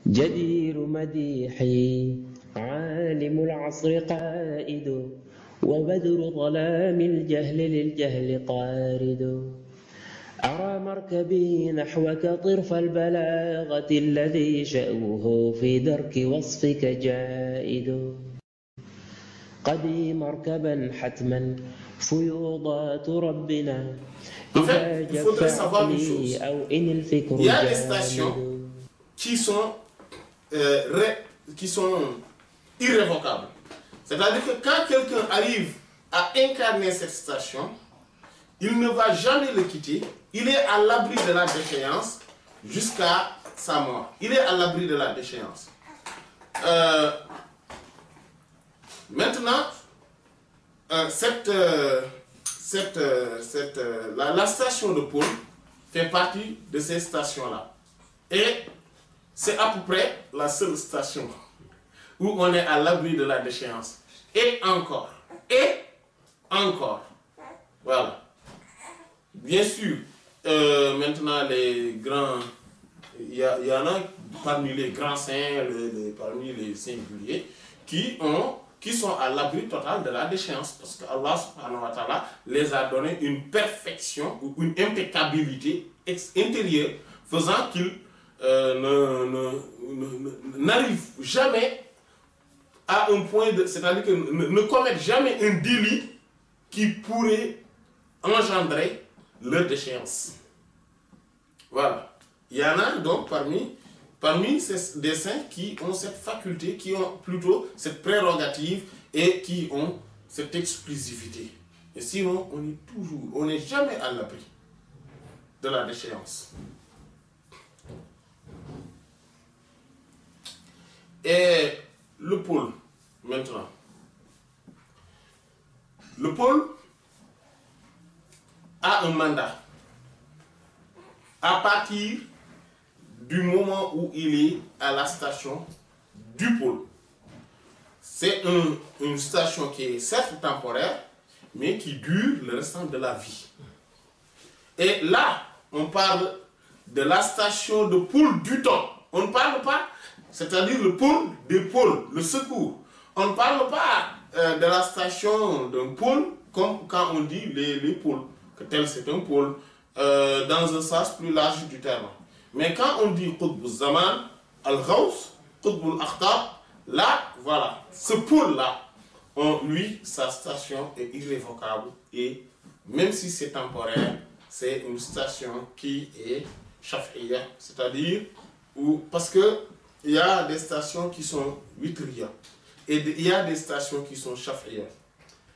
جدير مديحي عالم العصر قائد وبدر ظلام الجهل للجهل طارد أرى مركبي نحوك طرف البلاغة الذي شأوه في درك وصفك جائد قدي مركبا حتما فيوضات ربنا إذا جف عقلي أو إن الفكر جامد. Qui sont irrévocables. C'est-à-dire que quand quelqu'un arrive à incarner cette station, il ne va jamais le quitter. Il est à l'abri de la déchéance jusqu'à sa mort. Il est à l'abri de la déchéance. Maintenant, la station de pôle fait partie de ces stations-là. Et c'est à peu près la seule station où on est à l'abri de la déchéance. Et encore. Voilà. Bien sûr, maintenant les grands, il y en a parmi les grands saints, parmi les singuliers, qui sont à l'abri total de la déchéance. Parce que Allah subhanahu wa ta'ala les a donné une perfection ou une impeccabilité intérieure faisant qu'ils n'arrivent jamais à un point de... C'est-à-dire que ne commettent jamais un délit qui pourrait engendrer leur déchéance. Voilà. Il y en a donc parmi des saints qui ont cette faculté, qui ont plutôt cette prérogative et qui ont cette exclusivité. Et sinon, on n'est jamais à l'abri de la déchéance. Et le pôle, maintenant. Le pôle a un mandat à partir du moment où il est à la station du pôle. C'est une station qui est certes temporaire, mais qui dure le restant de la vie. Et là, on parle de la station de pôle du temps. On ne parle pas, c'est-à-dire le pôle des pôles, le secours. On ne parle pas de la station d'un pôle comme quand on dit les pôles, que tel c'est un pôle, dans un sens plus large du terme. Mais quand on dit Qutb al-Zaman, al-Ghaws, Qutb al-Akhtab, là, voilà, ce pôle-là, lui, sa station est irrévocable et même si c'est temporaire, c'est une station qui est Shafi'iyya, c'est-à-dire parce que il y a des stations qui sont witriyya et il y a des stations qui sont Shafi'iyya.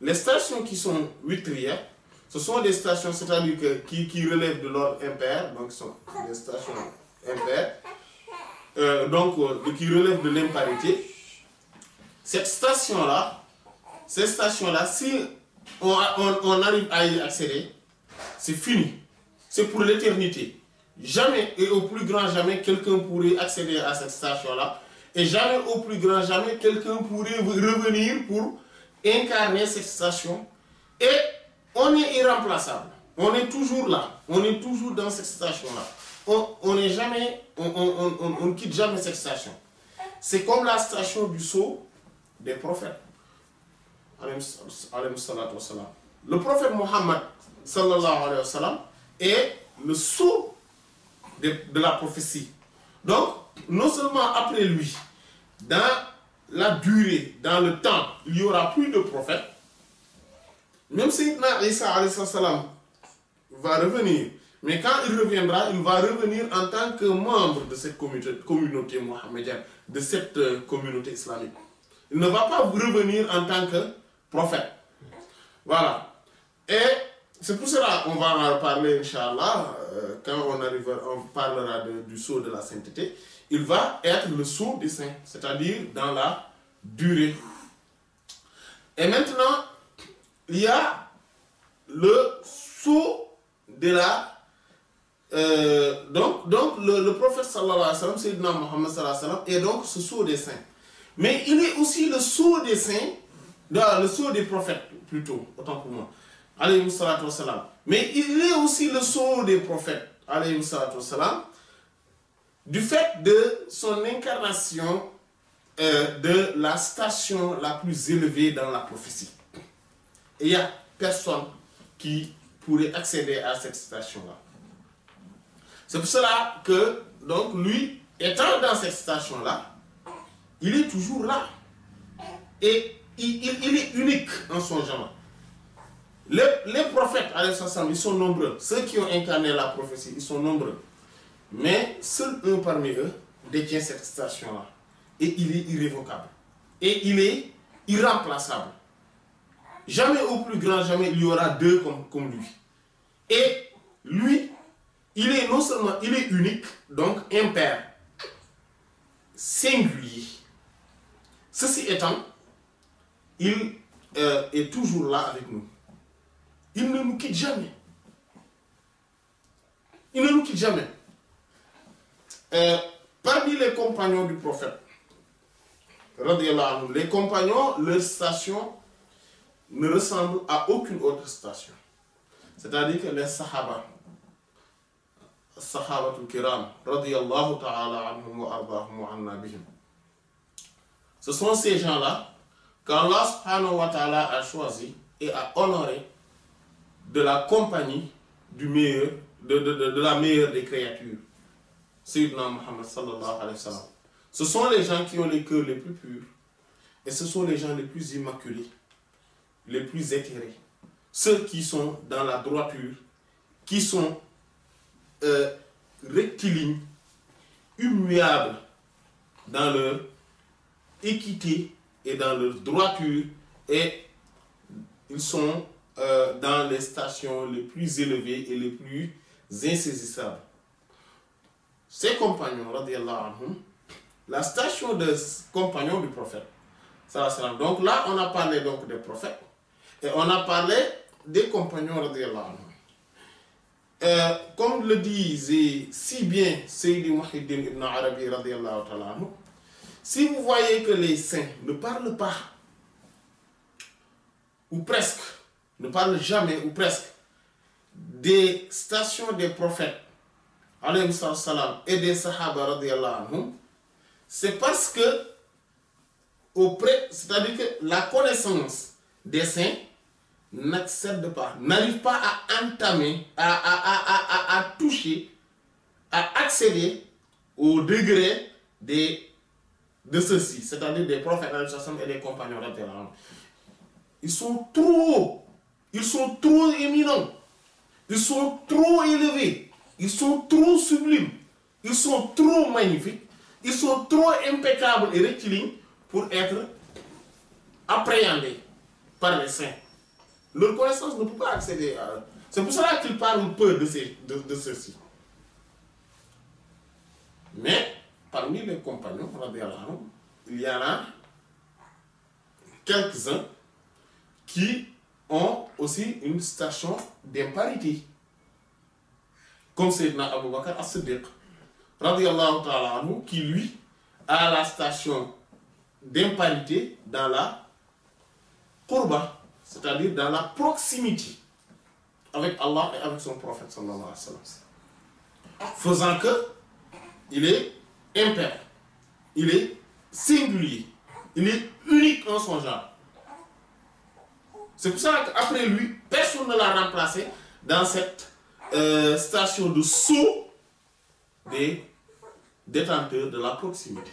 Les stations qui sont witriyya, ce sont des stations, c'est-à-dire qui relèvent de l'ordre impair, donc ce sont des stations impaires, qui relèvent de l'imparité. Cette station-là, si on arrive à y accéder, c'est fini. C'est pour l'éternité. Jamais et au plus grand jamais quelqu'un pourrait accéder à cette station-là. Et jamais au plus grand jamais quelqu'un pourrait revenir pour incarner cette station. Et on est irremplaçable. On est toujours là. On est toujours dans cette station-là. On ne quitte jamais cette station. C'est comme la station du sceau des prophètes. Le prophète Mohammed sallallahu alayhi wa sallam est le sceau de la prophétie. Donc, non seulement après lui, dans la durée, dans le temps, il n'y aura plus de prophètes. Même si Isa alayhi salam va revenir, mais quand il reviendra, il va revenir en tant que membre de cette communauté mohammedienne, de cette communauté islamique. Il ne va pas revenir en tant que prophète. Voilà. Et c'est pour cela qu'on va en reparler, Inch'Allah, quand on parlera du sceau de la sainteté. Il va être le sceau des saints, c'est-à-dire dans la durée. Et maintenant, il y a le sceau de la... donc le prophète sallallahu alayhi wa sallam, Sayyidina Muhammad sallallahu alayhi wa sallam, est donc ce sceau des saints. Mais il est aussi le sceau des saints, le sceau des prophètes, plutôt, autant pour moi. Alayhi salatu wassalam. Mais il est aussi le sceau des prophètes, alayhi salatu wassalam, du fait de son incarnation de la station la plus élevée dans la prophétie. Et il n'y a personne qui pourrait accéder à cette station-là. C'est pour cela que, donc, lui, étant dans cette station-là, il est toujours là. Et il est unique en son genre. Les prophètes, ils sont nombreux. Ceux qui ont incarné la prophétie, ils sont nombreux. Mais seul un parmi eux détient cette station-là. Et il est irrévocable. Et il est irremplaçable. Jamais au plus grand, jamais il y aura deux comme lui. Et lui, il est non seulement il est unique, donc impair, singulier. Ceci étant, il est toujours là avec nous. Il ne nous quitte jamais. Il ne nous quitte jamais. Parmi les compagnons du prophète, les compagnons, leur station ne ressemble à aucune autre station. C'est-à-dire que les Sahaba, Sahabatul Kiram, radiyallahu ta'ala anhum wa ardahum wa anna bihim. Ce sont ces gens-là qu'Allah subhanahu wa ta'ala a choisi et a honoré de la compagnie du meilleur, de la meilleure des créatures. Sayyidina Muhammad sallallahu alayhi wa sallam. Ce sont les gens qui ont les cœurs les plus purs. Et ce sont les gens les plus immaculés, les plus éthérés. Ceux qui sont dans la droiture, qui sont rectilignes, immuables dans leur équité et dans leur droiture. Et ils sont dans les stations les plus élevées et les plus insaisissables. Ces compagnons, radiyallahu anhum, la station des compagnons du prophète. Donc là, on a parlé donc des prophètes et on a parlé des compagnons, radiyallahu anhum. Comme le disait si bien Sayyidi Muhyiddin ibn Arabi, radiyallahu ta'ala anhu, si vous voyez que les saints ne parlent pas, ou presque, ne parlent jamais, ou presque, des stations des prophètes, alayhi salam, et des sahaba, radiyallahu anhum, c'est parce que, c'est-à-dire que la connaissance des saints n'accède pas, n'arrive pas à entamer, à toucher, à accéder au degré de ceux-ci, c'est-à-dire des prophètes et des compagnons. Ils sont trop hauts, ils sont trop éminents, ils sont trop élevés, ils sont trop sublimes, ils sont trop magnifiques, ils sont trop impeccables et rectilignes pour être appréhendés par les saints. Leur connaissance ne peut pas accéder à eux. C'est pour cela qu'ils parlent peu de ceux-ci. Mais parmi les compagnons, il y en a quelques-uns qui ont aussi une station d'imparité. Comme Sayyidina Abu Bakr as-Siddiq, radiyallahu ta'ala anhu, qui lui a la station d'imparité dans la qurba, c'est-à-dire dans la proximité avec Allah et avec son prophète sallallahu alayhi wa sallam. Faisant que il est impair, il est singulier, il est unique en son genre. C'est pour ça qu'après lui, personne ne l'a remplacé dans cette station de sceau des détenteurs de la proximité.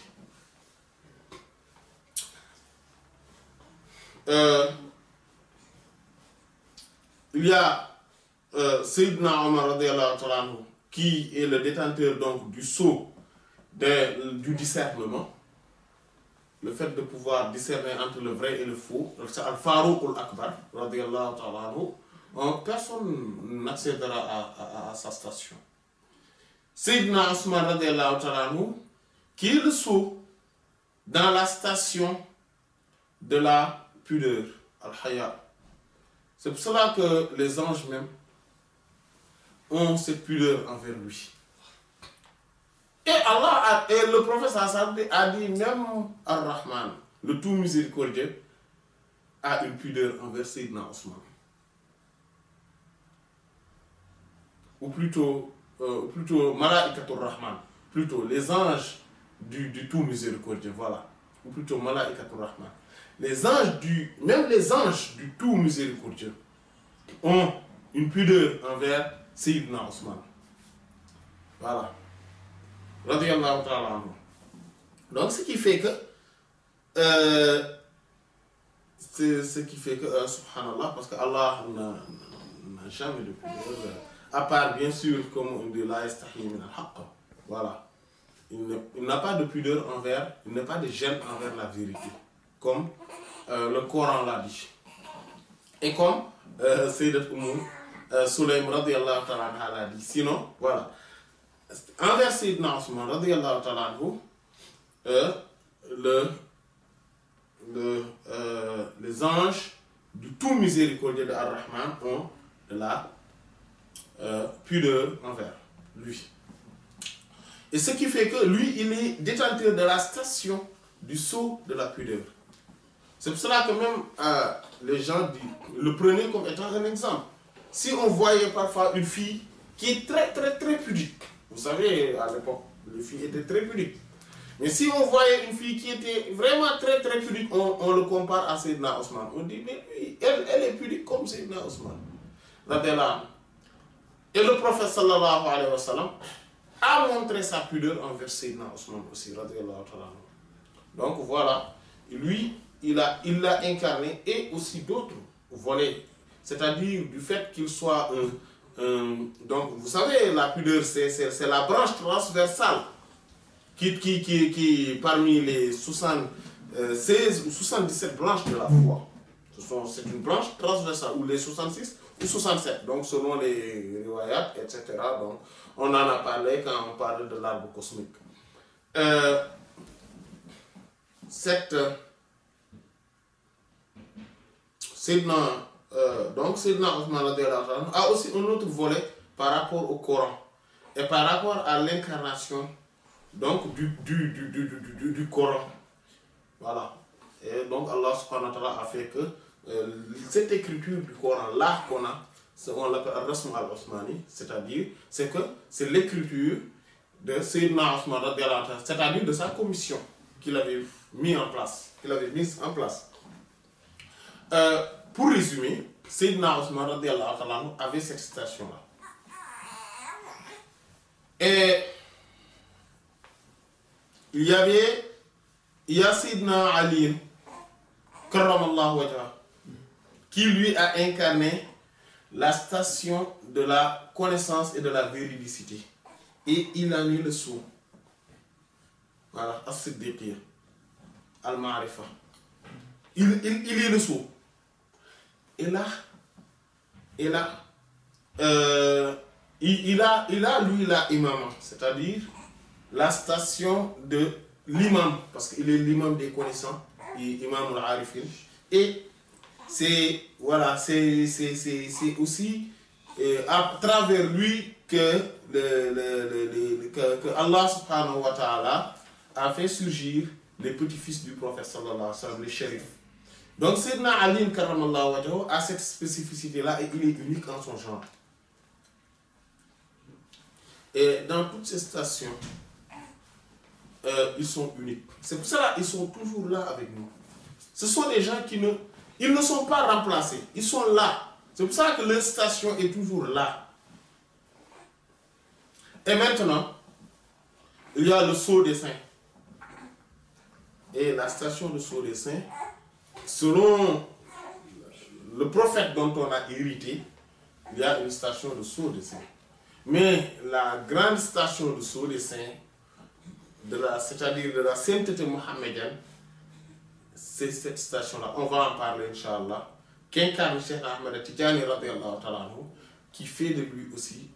Il y a Sayyidina Omar radiyallahu ta'ala anhu, qui est le détenteur donc du sceau du discernement, le fait de pouvoir discerner entre le vrai et le faux. C'est Al-Farouq al-Akbar radiyallahu ta'ala anhu. Personne n'accédera à sa station. Sayyidina Osman radiyallahu ta'ala anhu, qui est le sceau dans la station de la pudeur, Al-Haya. C'est pour cela que les anges même ont cette pudeur envers lui. Et Allah et le prophète a dit même Ar-Rahman, le tout miséricordieux, a une pudeur envers Sayyidina Osman. Ou plutôt Malaikatur Rahman, plutôt les anges du tout miséricordieux, voilà, ou plutôt Malaikatur Rahman. Les anges même les anges du tout miséricordieux ont une pudeur envers Sayyidina Osman. Voilà. Radiyallahu ta'ala anhu. Donc ce qui fait que subhanallah, parce que Allah n'a jamais de pudeur, à part bien sûr, comme on dit, la yastahi min al-haqq. Voilà. Il n'a pas de pudeur envers, il n'a pas de gêne envers la vérité, comme le Coran l'a dit. Et comme Sayyidat Sulaym radiyallahu ta'ala anha l'a dit. Sinon, voilà. Envers Sayyidina Osman radiyallahu ta'ala anhu, les anges du tout miséricordieux de Ar-Rahman ont de la pudeur envers lui. Et ce qui fait que lui, il est détenteur de la station du sceau de la pudeur. C'est pour cela que même les gens le prenaient comme étant un exemple. Si on voyait parfois une fille qui est très très très pudique, vous savez, à l'époque, les filles étaient très pudiques. Mais si on voyait une fille qui était vraiment très très pudique, on le compare à Sayyidina Osman. On dit, mais lui, elle est pudique comme Sayyidina Osman. Et le prophète sallallahu alayhi wa sallam a montré sa pudeur envers Sayyidina Osman aussi. Donc voilà, lui, il l'a incarné, et aussi d'autres volets. C'est-à-dire du fait qu'il soit donc vous savez, la pudeur, c'est la branche transversale qui parmi les 76 ou 77 branches de la foi. C'est une branche transversale, ou les 66 ou 67, donc selon les riwayat, etc. Donc on en a parlé quand on parle de l'arbre cosmique. Donc Sayyidina Osman a aussi un autre volet par rapport au Coran et par rapport à l'incarnation donc du Coran. Voilà. Et donc Allah subhanahu wa ta'ala a fait que cette écriture du Coran là qu'on a, on l'appelle Al-Rasm al-Osmani, c'est-à-dire c'est l'écriture de Sayyidina Osman, c'est-à-dire de sa commission qu'il avait mise en place. Pour résumer, Sayyidina Osman avait cette station-là. Et il y a Sayyidina Ali, karramallahu wajhah, qui lui a incarné la station de la connaissance et de la véridicité. Et il a mis le sceau. Voilà, as-siddiqiyya, al-ma'rifa. Il est le sceau. Et là, il a lui la imama, c'est-à-dire la station de l'imam, parce qu'il est l'imam des connaissants, imam al-arifin. Et c'est voilà, c'est aussi à travers lui que Allah subhanahu wa ta'ala a fait surgir les petits-fils du prophète sallallahu alayhi wa sallam, les shérifs. Donc Sayyidina Ali karramallahu wajhahu a cette spécificité-là, et il est unique en son genre. Et dans toutes ces stations, ils sont uniques. C'est pour cela qu'ils sont toujours là avec nous. Ce sont des gens qui ne sont pas remplacés. Ils sont là. C'est pour ça que leur station est toujours là. Et maintenant, il y a le sceau des saints. Et la station de sceau des saints, selon le prophète dont on a hérité, il y a une station de sceau des saints. Mais la grande station de sceau des saints, c'est-à-dire de la sainteté mohammedienne, c'est cette station-là. On va en parler, Inch'Allah. Qu'incarne Cheikh Ahmed Tidjani radiyallahu ta'ala anhu, qui fait de lui aussi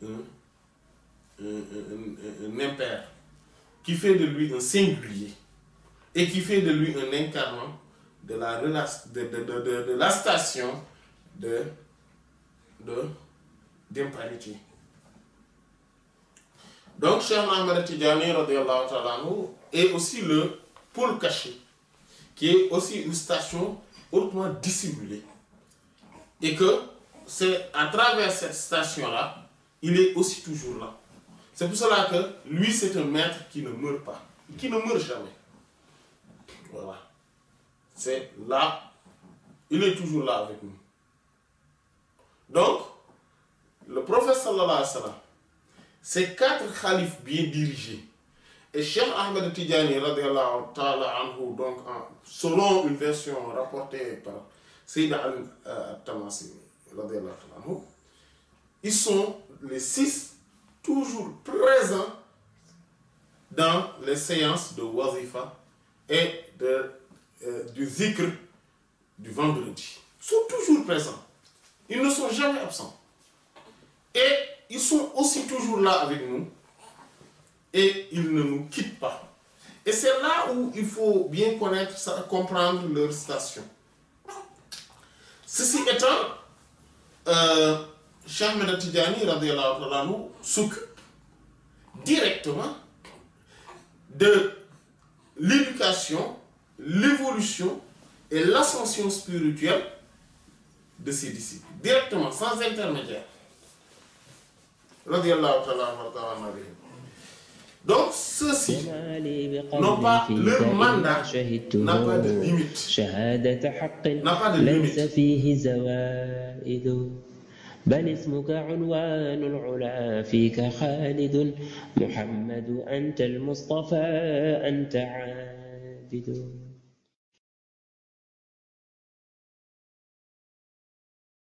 un impair, qui fait de lui un singulier, et qui fait de lui un incarnant de la station d'imparité. Donc, Cheikh Ahmed Tidjani radiyallahu ta'ala anhu est aussi le pôle caché, qui est aussi une station hautement dissimulée. Et que c'est à travers cette station-là, il est aussi toujours là. C'est pour cela que lui, c'est un maître qui ne meurt pas, qui ne meurt jamais. Voilà. C'est là, il est toujours là avec nous. Donc, le prophète sallallahu alayhi wa sallam, ces 4 khalifes bien dirigés, et Cheikh Ahmed Tidjani, radiallahu ta'ala anhu, donc, selon une version rapportée par Sayyidina Ali al-Tamasini, radiallahu ta'ala anhu, ils sont les 6 toujours présents dans les séances de wazifa et du zikr du vendredi. Ils sont toujours présents. Ils ne sont jamais absents. Et ils sont aussi toujours là avec nous. Et ils ne nous quittent pas. Et c'est là où il faut bien connaître ça, comprendre leur station. Ceci étant, Cheikh Ahmed Tidjani radiallahu ta'ala anhu s'occupe directement de l'éducation, l'évolution et l'ascension spirituelle de ses disciples. Directement, sans intermédiaire. Radiallahu ta'ala anhu. Donc, ceux-ci n'ont pas, leur mandat n'a pas de limite. N'a pas de limite. بل اسمك عنوان العلا فيك خالد محمد أنت المصطفى أنت عابد